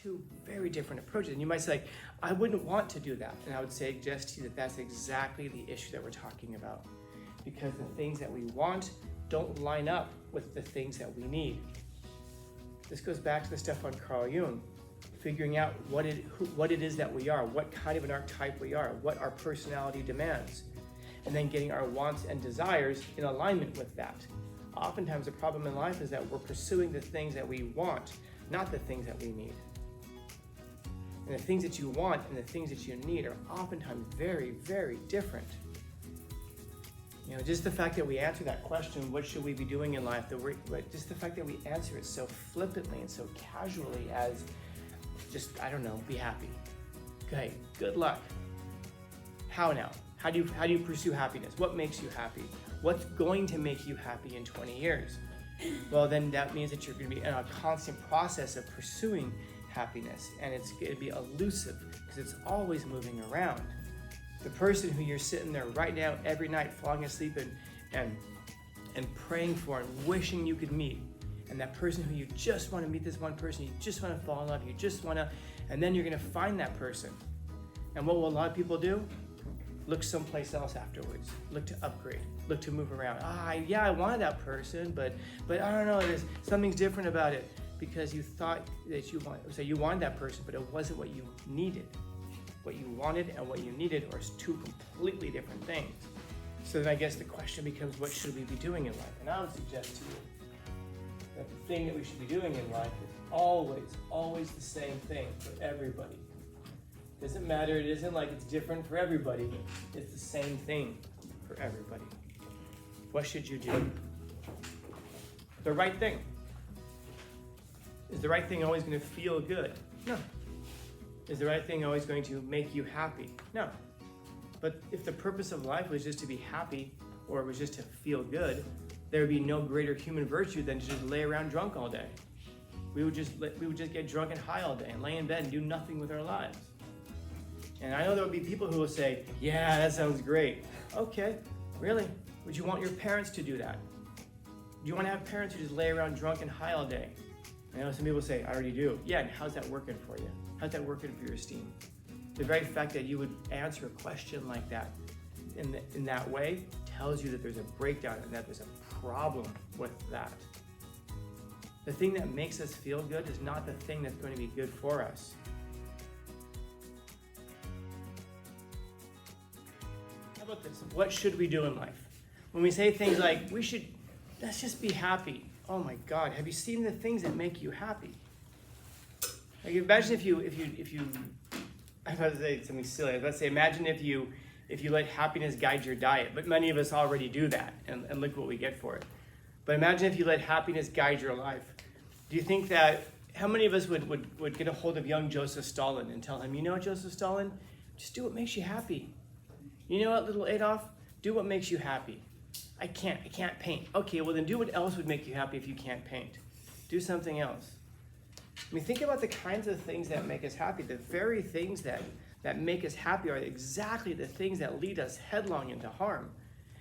two very different approaches. And you might say, I wouldn't want to do that. And I would suggest to you that that's exactly the issue that we're talking about. Because the things that we want don't line up with the things that we need. This goes back to the stuff on Carl Jung, figuring out what it is that we are, what kind of an archetype we are, what our personality demands, and then getting our wants and desires in alignment with that. Oftentimes the problem in life is that we're pursuing the things that we want, not the things that we need. And the things that you want and the things that you need are oftentimes very, very different. You know, just the fact that we answer that question, what should we be doing in life, just the fact that we answer it so flippantly and so casually as just, I don't know, be happy. Okay, good luck. How now? How do you pursue happiness? What makes you happy? What's going to make you happy in 20 years? Well, then that means that you're going to be in a constant process of pursuing happiness, and it's going to be elusive because it's always moving around. The person who you're sitting there right now every night falling asleep and praying for and wishing you could meet, and that person who you just want to meet, this one person, you just want to fall in love, you just want to, and then you're going to find that person. And what will a lot of people do? Look someplace else afterwards. Look to upgrade. Look to move around. I wanted that person, but I don't know. Something's different about it because you thought that you wanted that person, but it wasn't what you needed. What you wanted and what you needed are two completely different things. So then I guess the question becomes, what should we be doing in life? And I would suggest to you that the thing that we should be doing in life is always the same thing for everybody. Doesn't matter, it isn't like it's different for everybody. It's the same thing for everybody. What should you do? The right thing. Is the right thing always going to feel good? No. Is the right thing always going to make you happy? No. But if the purpose of life was just to be happy, or it was just to feel good, there would be no greater human virtue than to just lay around drunk all day. We would just get drunk and high all day and lay in bed and do nothing with our lives. And I know there would be people who will say, yeah, that sounds great. Okay, really? Would you want your parents to do that? Do you want to have parents who just lay around drunk and high all day? I know some people say, I already do. Yeah, and how's that working for you? How's that working for your esteem? The very fact that you would answer a question like that in that way tells you that there's a breakdown and that there's a problem with that. The thing that makes us feel good is not the thing that's going to be good for us. How about this? What should we do in life? When we say things like, let's just be happy. Oh my God, have you seen the things that make you happy? Like imagine if you I was about to say something silly. I was about to say, imagine if you let happiness guide your diet, but many of us already do that, and look what we get for it. But imagine if you let happiness guide your life. Do you think that, how many of us would get a hold of young Joseph Stalin and tell him, you know what, Joseph Stalin, just do what makes you happy. You know what, little Adolf, do what makes you happy. I can't paint. Okay, well then do what else would make you happy if you can't paint. Do something else. I mean, think about the kinds of things that make us happy. The very things that make us happy are exactly the things that lead us headlong into harm.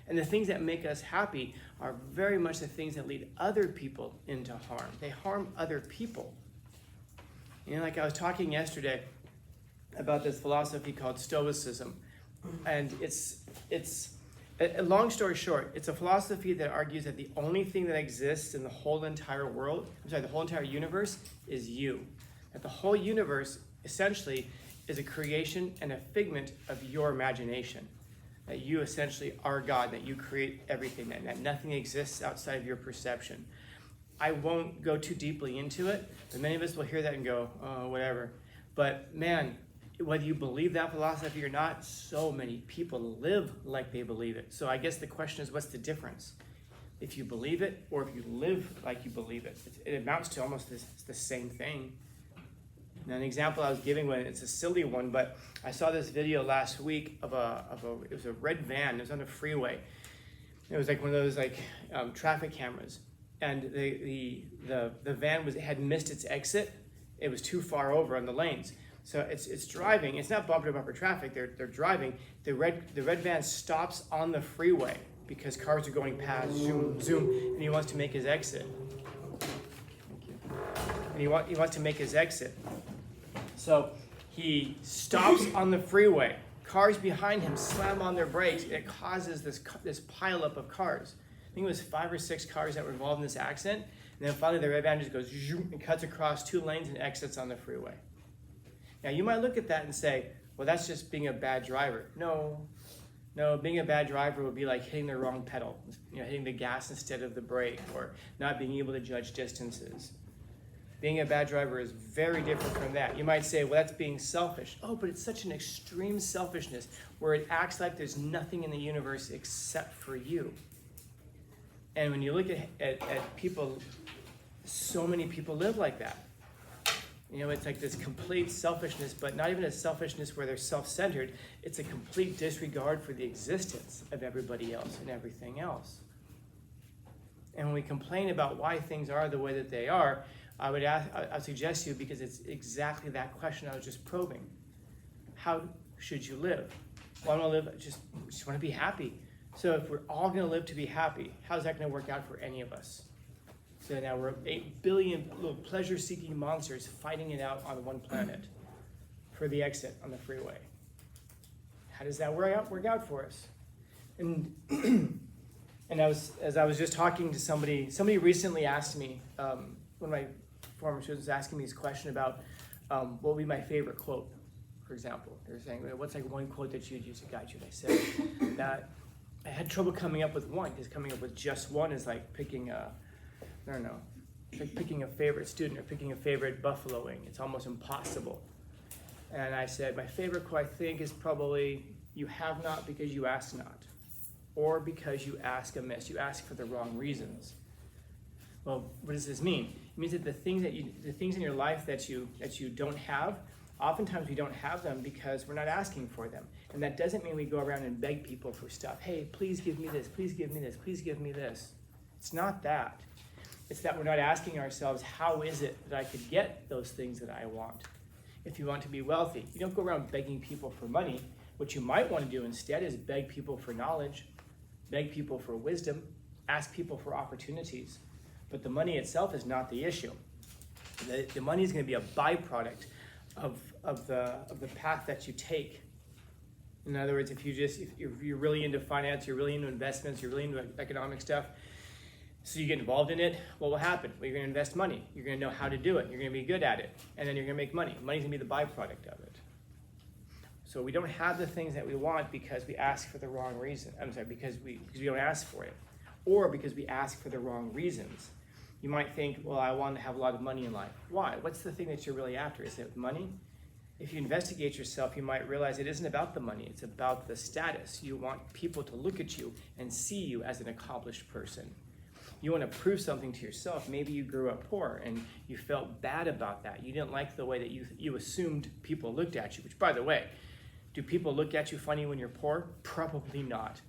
And the things that make us happy are very much the things that lead other people into harm. They harm other people. You know, like I was talking yesterday about this philosophy called Stoicism. And it's a long story short, it's a philosophy that argues that the only thing that exists in the whole entire world, the whole entire universe is you. That the whole universe essentially is a creation and a figment of your imagination. That you essentially are God, that you create everything, that nothing exists outside of your perception. I won't go too deeply into it, but many of us will hear that and go, oh, whatever. But man, whether you believe that philosophy or not, so many people live like they believe it. So I guess the question is, what's the difference? If you believe it or if you live like you believe it. It amounts to almost the same thing. Now, an example I was giving, it's a silly one, but I saw this video last week it was a red van. It was on the freeway. It was like one of those traffic cameras, and the van had missed its exit. It was too far over on the lanes. So it's driving. It's not bumper to bumper traffic. They're driving. The red van stops on the freeway because cars are going past. Zoom, zoom, and he wants to make his exit. Thank you. And he wants to make his exit. So he stops on the freeway. Cars behind him slam on their brakes. It causes this pileup of cars. I think it was 5 or 6 cars that were involved in this accident. And then finally the red van just goes zoom, and cuts across 2 lanes and exits on the freeway. Now you might look at that and say, well, that's just being a bad driver. No, being a bad driver would be like hitting the wrong pedal, hitting the gas instead of the brake, or not being able to judge distances. Being a bad driver is very different from that. You might say, well, that's being selfish. Oh, but it's such an extreme selfishness where it acts like there's nothing in the universe except for you. And when you look at people, so many people live like that. It's like this complete selfishness, but not even a selfishness where they're self-centered. It's a complete disregard for the existence of everybody else and everything else. And when we complain about why things are the way that they are, I would suggest to you, because it's exactly that question I was just probing. How should you live? Well, I want to live, just want to be happy. So if we're all going to live to be happy, how's that going to work out for any of us? So now we're 8 billion little pleasure-seeking monsters fighting it out on one planet for the exit on the freeway. How does that work out for us? And as I was just talking to somebody recently asked me, one of my former students was asking me this question about what would be my favorite quote, for example. They were saying, what's like one quote that you'd use to guide you? And I said that I had trouble coming up with one, because coming up with just one is like picking it's like picking a favorite student or picking a favorite buffalo wing. It's almost impossible. And I said, my favorite quote, I think, is probably, you have not because you ask not, or because you ask amiss. You ask for the wrong reasons. Well, what does this mean? It means that the things in your life that you don't have, oftentimes we don't have them because we're not asking for them. And that doesn't mean we go around and beg people for stuff. Hey, please give me this, please give me this, please give me this. It's not that. It's that we're not asking ourselves, how is it that I could get those things that I want? If you want to be wealthy, you don't go around begging people for money. What you might want to do instead is beg people for knowledge, beg people for wisdom, ask people for opportunities. But the money itself is not the issue. The money is going to be a byproduct of the path that you take. In other words, if you're really into finance, you're really into investments, you're really into economic stuff, so you get involved in it, what will happen? Well, you're going to invest money. You're going to know how to do it. You're going to be good at it. And then you're going to make money. Money's going to be the byproduct of it. So we don't have the things that we want because we ask for the wrong reason. Because we don't ask for it. Or because we ask for the wrong reasons. You might think, well, I want to have a lot of money in life. Why? What's the thing that you're really after? Is it money? If you investigate yourself, you might realize it isn't about the money. It's about the status. You want people to look at you and see you as an accomplished person. You want to prove something to yourself. Maybe you grew up poor and you felt bad about that. You didn't like the way that you assumed people looked at you, which, by the way, do people look at you funny when you're poor? Probably not.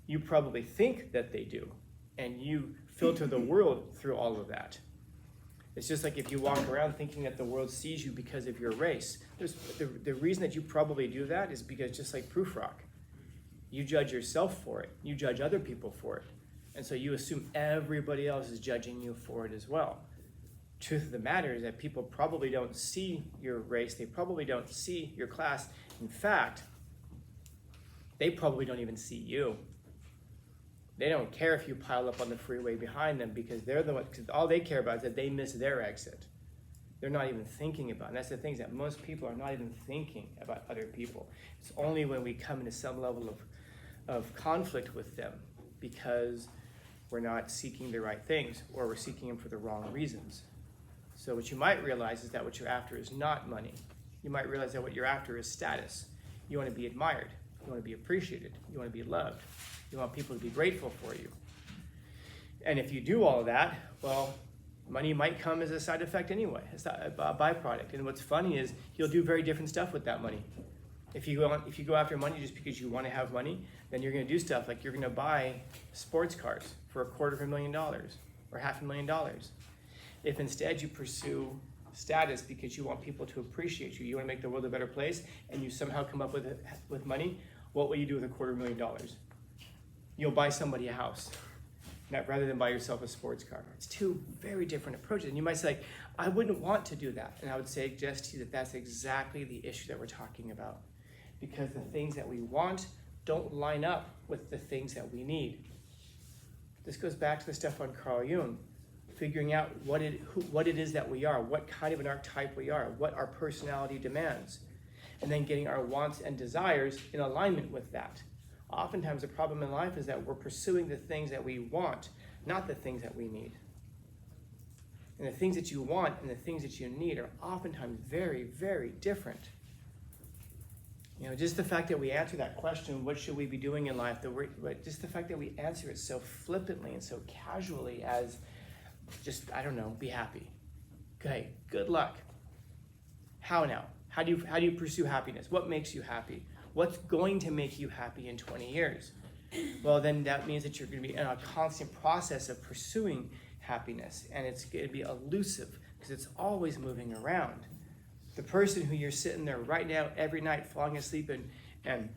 You probably think that they do, and you filter the world through all of that. It's just like if you walk around thinking that the world sees you because of your race. The reason that you probably do that is because, just like proof rock, you judge yourself for it. You judge other people for it. And so you assume everybody else is judging you for it as well. Truth of the matter is that people probably don't see your race. They probably don't see your class. In fact, they probably don't even see you. They don't care if you pile up on the freeway behind them, because they're the ones, because all they care about is that they miss their exit. They're not even thinking about it. And that's the things that most people are not even thinking about other people. It's only when we come into some level of conflict with them, because we're not seeking the right things, or we're seeking them for the wrong reasons. So what you might realize is that what you're after is not money. You might realize that what you're after is status. You want to be admired. You want to be appreciated. You want to be loved. You want people to be grateful for you. And if you do all of that, well, money might come as a side effect anyway, it's a byproduct. And what's funny is you'll do very different stuff with that money. If you go after money just because you want to have money, then you're going to do stuff like you're going to buy sports cars for $250,000 or $500,000. If instead you pursue status because you want people to appreciate you, you want to make the world a better place, and you somehow come up with money, what will you do with $250,000? You'll buy somebody a house. rather than buy yourself a sports car. It's two very different approaches. And you might say, like, I wouldn't want to do that. And I would suggest to you that that's exactly the issue that we're talking about. Because the things that we want don't line up with the things that we need. This goes back to the stuff on Carl Jung, figuring out what it is that we are, what kind of an archetype we are, what our personality demands, and then getting our wants and desires in alignment with that. Oftentimes the problem in life is that we're pursuing the things that we want, not the things that we need. And the things that you want and the things that you need are oftentimes very, very different. You know, just the fact that we answer that question, what should we be doing in life, just the fact that we answer it so flippantly and so casually as just, I don't know, be happy. Okay, good luck. How now? How do you pursue happiness? What makes you happy? What's going to make you happy in 20 years? Well, then that means that you're going to be in a constant process of pursuing happiness, and it's going to be elusive because it's always moving around. The person who you're sitting there right now every night falling asleep and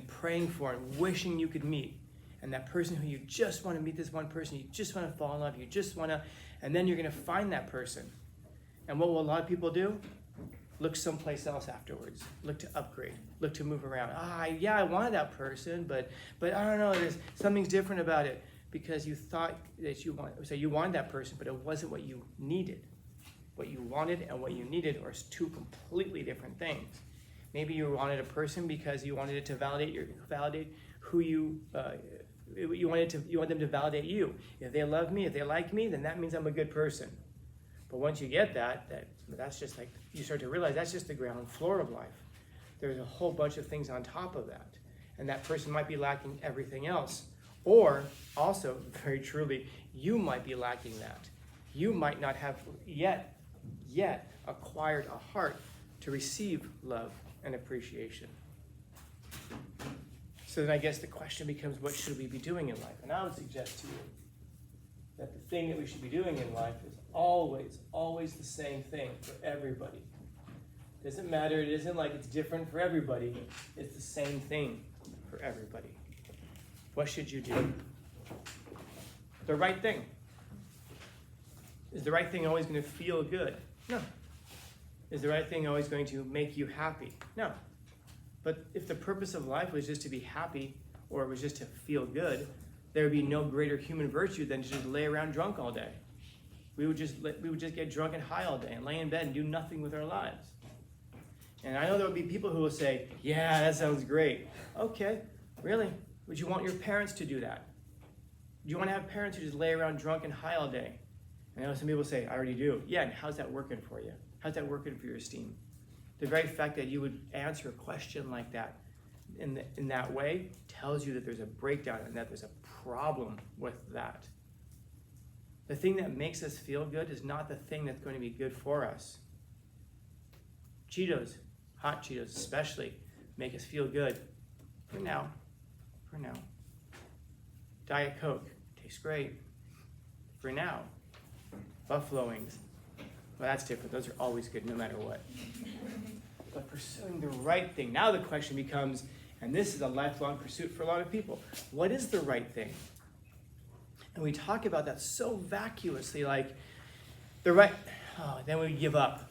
praying for and wishing you could meet, and that person who you just want to meet, this one person, you just want to fall in love, you just want to, and then you're going to find that person. And what will a lot of people do? Look someplace else afterwards. Look to upgrade. Look to move around. Yeah, I wanted that person, but I don't know. Something's different about it because you thought that you wanted that person, but it wasn't what you needed. What you wanted and what you needed are two completely different things. Maybe you wanted a person because you wanted it to validate who you want them to validate you. If they love me, if they like me, then that means I'm a good person. But once you get that's just like, you start to realize that's just the ground floor of life. There's a whole bunch of things on top of that. And that person might be lacking everything else. Or also, very truly, you might be lacking that. You might not have yet acquired a heart to receive love and appreciation. So then I guess the question becomes, what should we be doing in life? And I would suggest to you that the thing that we should be doing in life is always the same thing for everybody. Doesn't matter, it isn't like it's different for everybody, it's the same thing for everybody. What should you do? The right thing. Is the right thing always going to feel good? No. Is the right thing always going to make you happy? No. But if the purpose of life was just to be happy, or it was just to feel good, there would be no greater human virtue than to just lay around drunk all day. We would just get drunk and high all day and lay in bed and do nothing with our lives. And I know there will be people who will say, yeah, that sounds great. Okay, really? Would you want your parents to do that? Do you want to have parents who just lay around drunk and high all day? And I know some people say, I already do. Yeah, and how's that working for you? How's that working for your esteem? The very fact that you would answer a question like that in that way tells you that there's a breakdown and that there's a problem with that. The thing that makes us feel good is not the thing that's going to be good for us. Cheetos, hot Cheetos especially, make us feel good. For now. Diet Coke, tastes great. For now. Buffalo wings, well, that's different. Those are always good no matter what. But pursuing the right thing. Now the question becomes, and this is a lifelong pursuit for a lot of people, what is the right thing? And we talk about that so vacuously, like then we give up.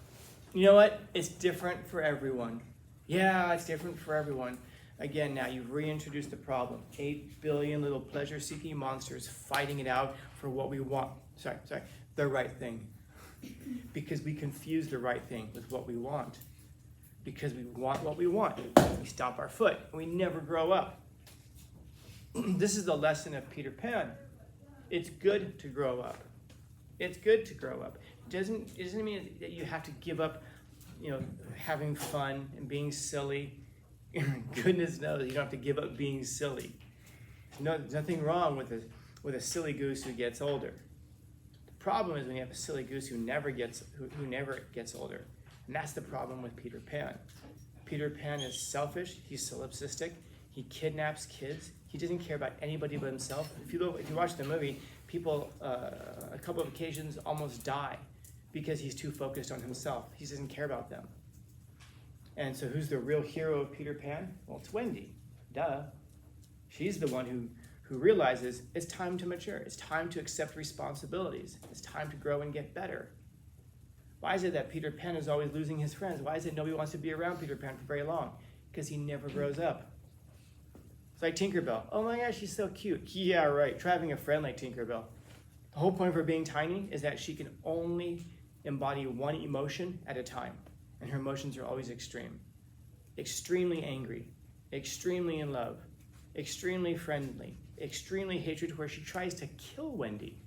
You know what? It's different for everyone. Yeah, it's different for everyone. Again, now you've reintroduced the problem. 8 billion little pleasure-seeking monsters fighting it out for what we want. The right thing. Because we confuse the right thing with what we want. Because we want what we want. We stomp our foot. And we never grow up. This is the lesson of Peter Pan. It's good to grow up. It's good to grow up. It doesn't mean that you have to give up, having fun and being silly. Goodness knows you don't have to give up being silly. There's nothing wrong with a silly goose who gets older. The problem is when you have a silly goose who never gets older. And that's the problem with Peter Pan. Peter Pan is selfish, he's solipsistic, he kidnaps kids, he doesn't care about anybody but himself. If you watch the movie, people, a couple of occasions almost die because he's too focused on himself. He doesn't care about them. And so who's the real hero of Peter Pan? Well, it's Wendy. Duh. She's the one who realizes it's time to mature. It's time to accept responsibilities. It's time to grow and get better. Why is it that Peter Pan is always losing his friends? Why is it nobody wants to be around Peter Pan for very long? Because he never grows up. It's like Tinkerbell. Oh my gosh, she's so cute. Yeah, right. Try having a friend like Tinkerbell. The whole point of her being tiny is that she can only embody one emotion at a time. And her emotions are always extreme. Extremely angry, extremely in love, extremely friendly, extremely hatred, where she tries to kill Wendy.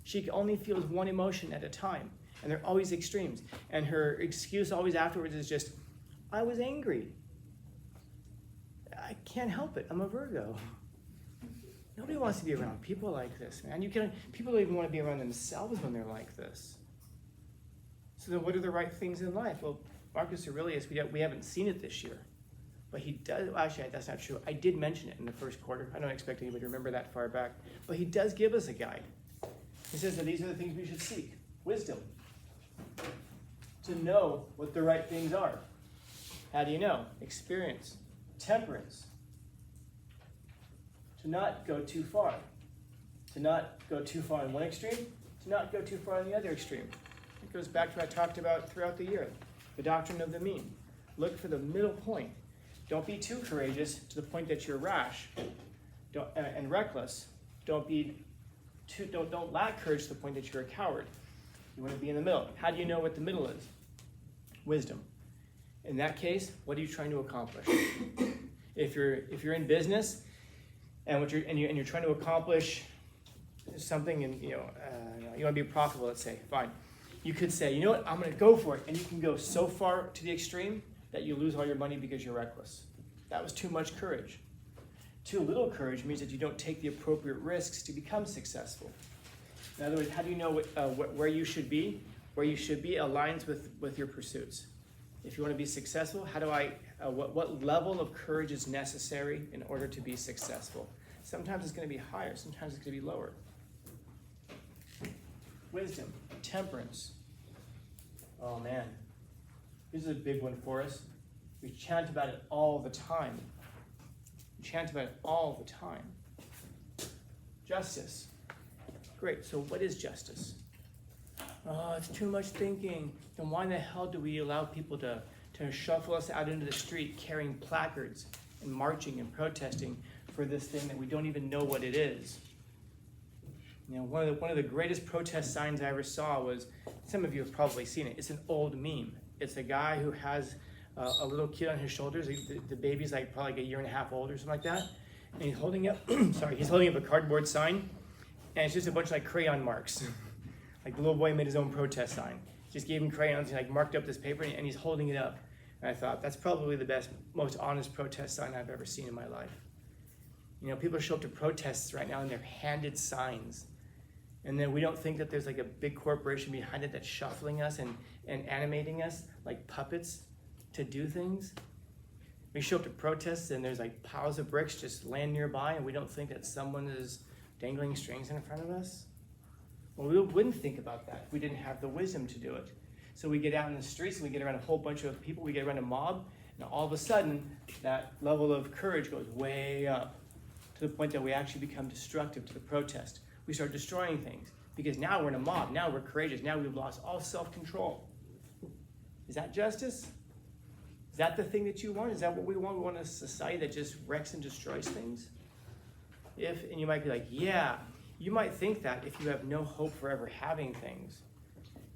She only feels one emotion at a time. And they're always extremes. And her excuse always afterwards is just, I was angry. I can't help it. I'm a Virgo. Nobody wants to be around people like this, man. People don't even want to be around themselves when they're like this. So then what are the right things in life? Well, Marcus Aurelius, we haven't seen it this year. But he does, actually, that's not true. I did mention it in the first quarter. I don't expect anybody to remember that far back. But he does give us a guide. He says that these are the things we should seek. Wisdom. To know what the right things are. How do you know? Experience. Temperance. To not go too far. To not go too far in one extreme. To not go too far in the other extreme. It goes back to what I talked about throughout the year. The doctrine of the mean. Look for the middle point. Don't be too courageous to the point that you're rash and reckless. Don't lack courage to the point that you're a coward. You want to be in the middle. How do you know what the middle is? Wisdom. In that case, what are you trying to accomplish? If you're in business and you're trying to accomplish something, and you want to be profitable, let's say, fine. You could say, you know what, I'm going to go for it, and you can go so far to the extreme that you lose all your money because you're reckless. That was too much courage. Too little courage means that you don't take the appropriate risks to become successful. In other words, how do you know where you should be? Where you should be aligns with your pursuits. If you want to be successful, what level of courage is necessary in order to be successful? Sometimes it's going to be higher, sometimes it's going to be lower. Wisdom, temperance. Oh man, this is a big one for us. We chant about it all the time. We chant about it all the time. Justice. Great, so what is justice? Oh, it's too much thinking. Then why in the hell do we allow people to shuffle us out into the street carrying placards and marching and protesting for this thing that we don't even know what it is? You know, one of the greatest protest signs I ever saw was, some of you have probably seen it, it's an old meme. It's a guy who has a little kid on his shoulders. The baby's probably a year and a half old or something like that. And he's holding up, he's holding up a cardboard sign, and it's just a bunch of crayon marks. Like the little boy made his own protest sign. Just gave him crayons, he marked up this paper, and he's holding it up. And I thought, that's probably the best, most honest protest sign I've ever seen in my life. You know, people show up to protests right now and they're handed signs. And then we don't think that there's a big corporation behind it that's shuffling us and animating us like puppets to do things. We show up to protests and there's piles of bricks just land nearby, and we don't think that someone is dangling strings in front of us. Well, we wouldn't think about that if we didn't have the wisdom to do it. So we get out in the streets and we get around a whole bunch of people, we get around a mob, and all of a sudden that level of courage goes way up to the point that we actually become destructive to the protest. We start destroying things because now we're in a mob, now we're courageous, now we've lost all self-control. Is that justice? Is that the thing that you want? Is that what we want? We want a society that just wrecks and destroys things? And you might be like, yeah, you might think that if you have no hope for ever having things.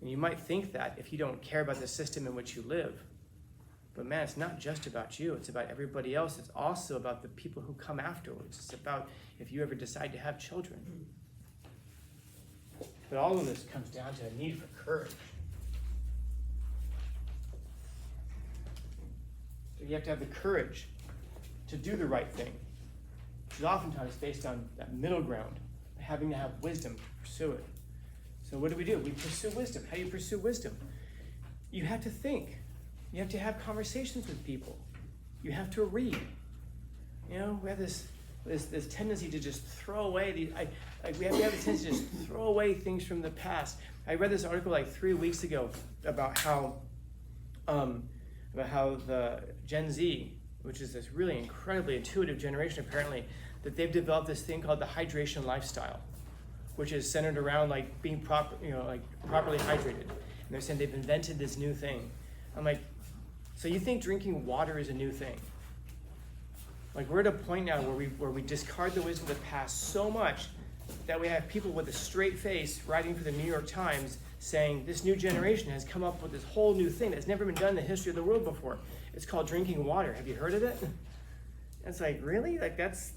And you might think that if you don't care about the system in which you live. But man, it's not just about you. It's about everybody else. It's also about the people who come afterwards. It's about if you ever decide to have children. But all of this comes down to a need for courage. So you have to have the courage to do the right thing, which is oftentimes based on that middle ground, having to have wisdom to pursue it. So what do? We pursue wisdom. How do you pursue wisdom? You have to think. You have to have conversations with people. You have to read. You know, we have this tendency to just throw away we have this tendency to just throw away things from the past. I read this article 3 weeks ago about how the Gen Z, which is this really incredibly intuitive generation, apparently that they've developed this thing called the hydration lifestyle, which is centered around like being properly hydrated. And they're saying they've invented this new thing. I'm like, so you think drinking water is a new thing? Like, we're at a point now where we discard the wisdom of the past so much that we have people with a straight face writing for the New York Times saying this new generation has come up with this whole new thing that's never been done in the history of the world before. It's called drinking water. Have you heard of it? And it's like, really? Like, that's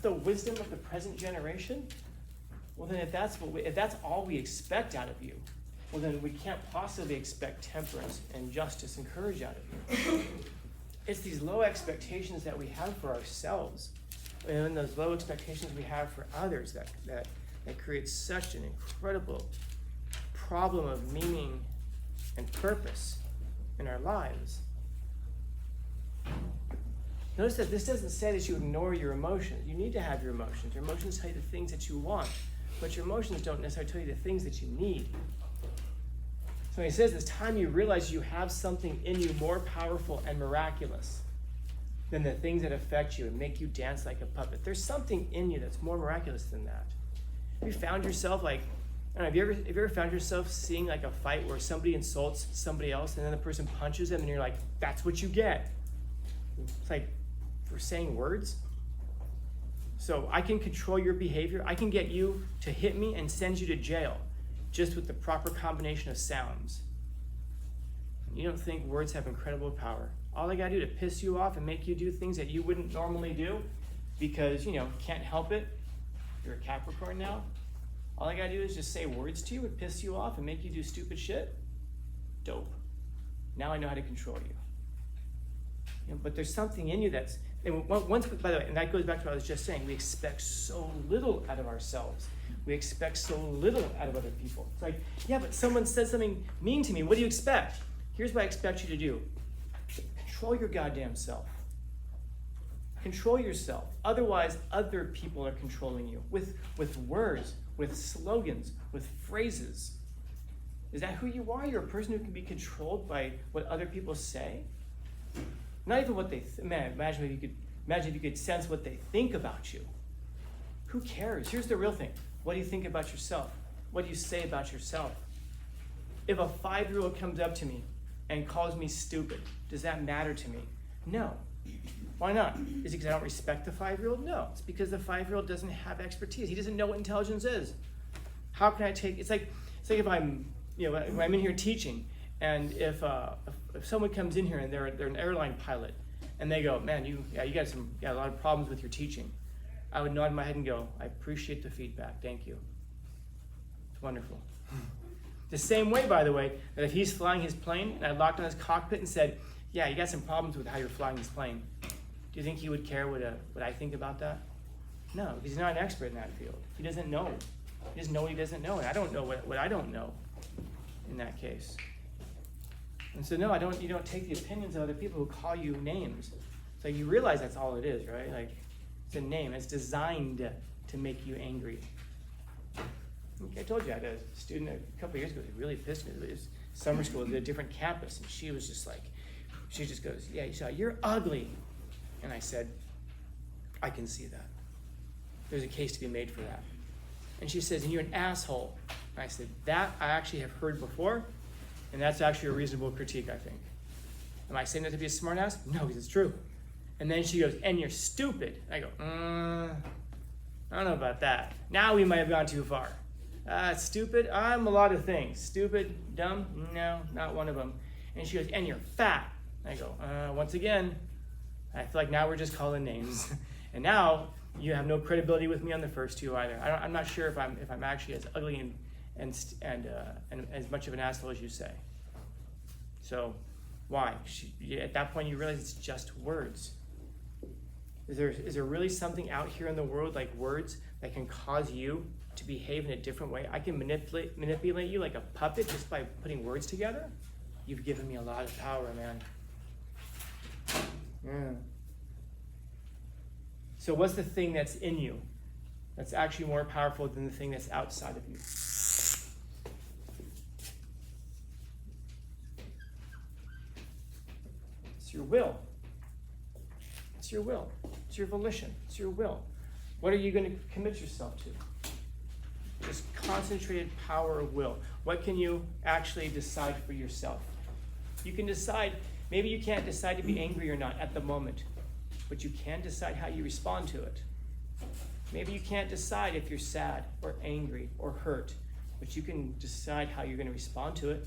the wisdom of the present generation? Well, then if that's all we expect out of you, well, then we can't possibly expect temperance and justice and courage out of you. It's these low expectations that we have for ourselves, and those low expectations we have for others that creates such an incredible problem of meaning and purpose in our lives. Notice that this doesn't say that you ignore your emotions. You need to have your emotions. Your emotions tell you the things that you want, but your emotions don't necessarily tell you the things that you need. So he says, it's time you realize you have something in you more powerful and miraculous than the things that affect you and make you dance like a puppet. There's something in you that's more miraculous than that. Have you found yourself like, I don't know, have you ever found yourself seeing like a fight where somebody insults somebody else and then the person punches them and you're like, that's what you get? It's like, we're saying words. So I can control your behavior. I can get you to hit me and send you to jail just with the proper combination of sounds. You don't think words have incredible power. All I gotta do to piss you off and make you do things that you wouldn't normally do because, can't help it. You're a Capricorn now. All I gotta do is just say words to you and piss you off and make you do stupid shit. Dope. Now I know how to control you. But there's something in you that's, and once, by the way, and that goes back to what I was just saying, we expect so little out of ourselves. We expect so little out of other people. It's like, yeah, but someone said something mean to me. What do you expect? Here's what I expect you to do. Control your goddamn self. Control yourself. Otherwise, other people are controlling you with words, with slogans, with phrases. Is that who you are? You're a person who can be controlled by what other people say? Not even what they imagine if you could sense what they think about you. Who cares? Here's the real thing. What do you think about yourself? What do you say about yourself? If a 5-year-old comes up to me and calls me stupid, does that matter to me? No. Why not? Is it because I don't respect the 5-year-old? No. It's because the 5-year-old doesn't have expertise. He doesn't know what intelligence is. How can I take? It's like if I'm, when I'm in here teaching, and if someone comes in here and they're an airline pilot, and they go, man, you got a lot of problems with your teaching. I would nod my head and go, I appreciate the feedback, thank you. It's wonderful. The same way, by the way, that if he's flying his plane and I locked on his cockpit and said, yeah, you got some problems with how you're flying this plane, do you think he would care what I think about that? No, because he's not an expert in that field. He doesn't know. He doesn't know what he doesn't know, and I don't know what I don't know in that case. And so no, you don't take the opinions of other people who call you names. So you realize that's all it is, right? Like, it's a name. It's designed to make you angry. I told you I had a student a couple of years ago who really pissed me. It was summer school at a different campus, and she was just like, she just goes, yeah, you're ugly. And I said, I can see that. There's a case to be made for that. And she says, and you're an asshole. And I said, that I actually have heard before, and that's actually a reasonable critique, I think. Am I saying that to be a smart ass? No, because it's true. And then she goes, and you're stupid. I go, I don't know about that. Now we might have gone too far. Stupid? I'm a lot of things. Stupid, dumb? No, not one of them. And she goes, and you're fat. I go, once again, I feel like now we're just calling names. And now you have no credibility with me on the first two either. I'm not sure if I'm actually as ugly and as much of an asshole as you say. So why? At that point you realize it's just words. Is there really something out here in the world like words that can cause you to behave in a different way? I can manipulate you like a puppet just by putting words together? You've given me a lot of power, man. Yeah. So what's the thing that's in you that's actually more powerful than the thing that's outside of you? It's your will. It's your will. It's It's your volition. It's your will. What are you going to commit yourself to? Just concentrated power of will. What can you actually decide for yourself? You can decide, maybe you can't decide to be angry or not at the moment, but you can decide how you respond to it. Maybe you can't decide if you're sad or angry or hurt, but you can decide how you're going to respond to it.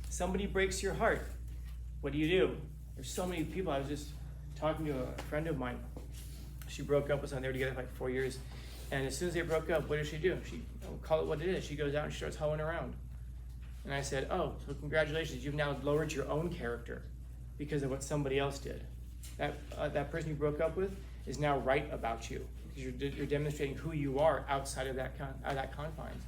Somebody breaks your heart. What do? There's so many people. I was just talking to a friend of mine. She broke up with someone. They were together for like 4 years. And as soon as they broke up, what does she do? She, call it what it is. She goes out and she starts hoeing around. And I said, oh, so congratulations. You've now lowered your own character because of what somebody else did. That person you broke up with is now right about you because you're demonstrating who you are outside of that confines.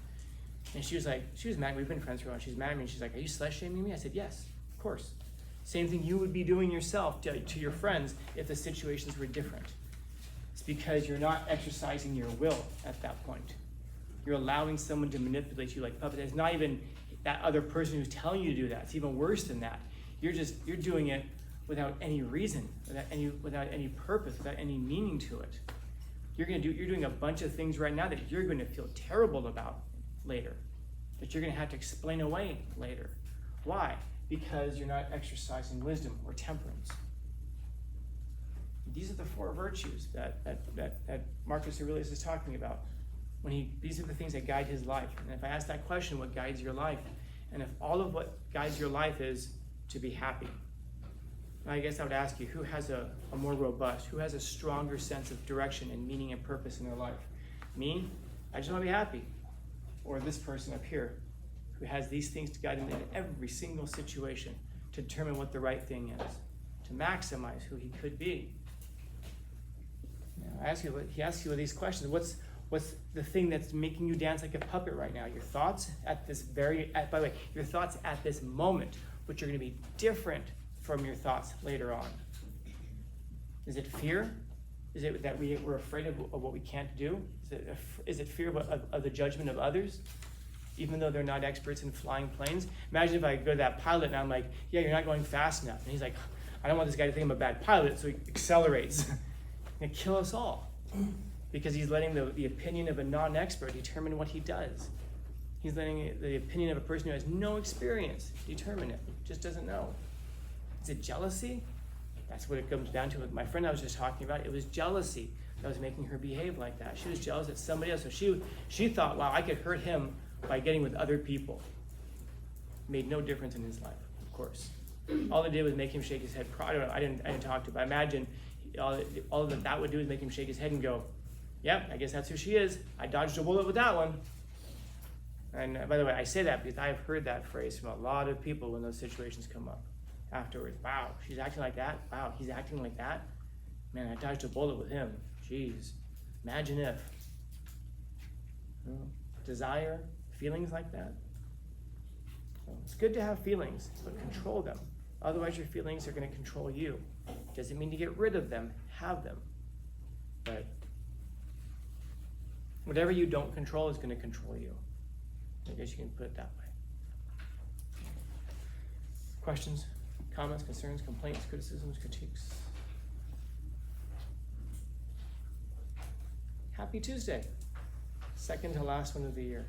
And she was mad. We've been friends for a while. She's mad at me. And she's like, are you slut-shaming me? I said, yes, of course. Same thing you would be doing yourself to your friends if the situations were different. It's because you're not exercising your will at that point. You're allowing someone to manipulate you like puppet. It's not even that other person who's telling you to do that. It's even worse than that. You're doing it without any reason, without any purpose, without any meaning to it. You're doing a bunch of things right now that you're going to feel terrible about later, that you're going to have to explain away later. Why? Because you're not exercising wisdom or temperance. These are the 4 virtues that Marcus Aurelius is talking about. These are the things that guide his life. And if I ask that question, what guides your life? And if all of what guides your life is to be happy, I guess I would ask you, who has a more robust, who has a stronger sense of direction and meaning and purpose in their life? Me? I just want to be happy. Or this person up here, who has these things to guide him in every single situation to determine what the right thing is, to maximize who he could be. Now, he asks you these questions. What's the thing that's making you dance like a puppet right now? Your thoughts at this by the way, your thoughts at this moment, which are going to be different from your thoughts later on. Is it fear? Is it that we're afraid of what we can't do? Is it fear of the judgment of others, even though they're not experts in flying planes? Imagine if I go to that pilot and I'm like, yeah, you're not going fast enough. And he's like, I don't want this guy to think I'm a bad pilot, so he accelerates. And kill us all. Because he's letting the opinion of a non-expert determine what he does. He's letting the opinion of a person who has no experience determine it. Just doesn't know. Is it jealousy? That's what it comes down to. My friend I was just talking about, it was jealousy that was making her behave like that. She was jealous at somebody else. So she thought, wow, I could hurt him by getting with other people. Made no difference in his life, of course. All it did was make him shake his head. I didn't talk to him, but I imagine all that would do is make him shake his head and go, yep, I guess that's who she is. I dodged a bullet with that one. And by the way, I say that because I've heard that phrase from a lot of people when those situations come up afterwards. Wow, she's acting like that. Wow, he's acting like that. Man, I dodged a bullet with him. Jeez, imagine if. Desire, feelings like that. So it's good to have feelings, but control them. Otherwise, your feelings are going to control you. Doesn't mean to get rid of them, have them. But whatever you don't control is going to control you. I guess you can put it that way. Questions, comments, concerns, complaints, criticisms, critiques? Happy Tuesday. Second to last one of the year.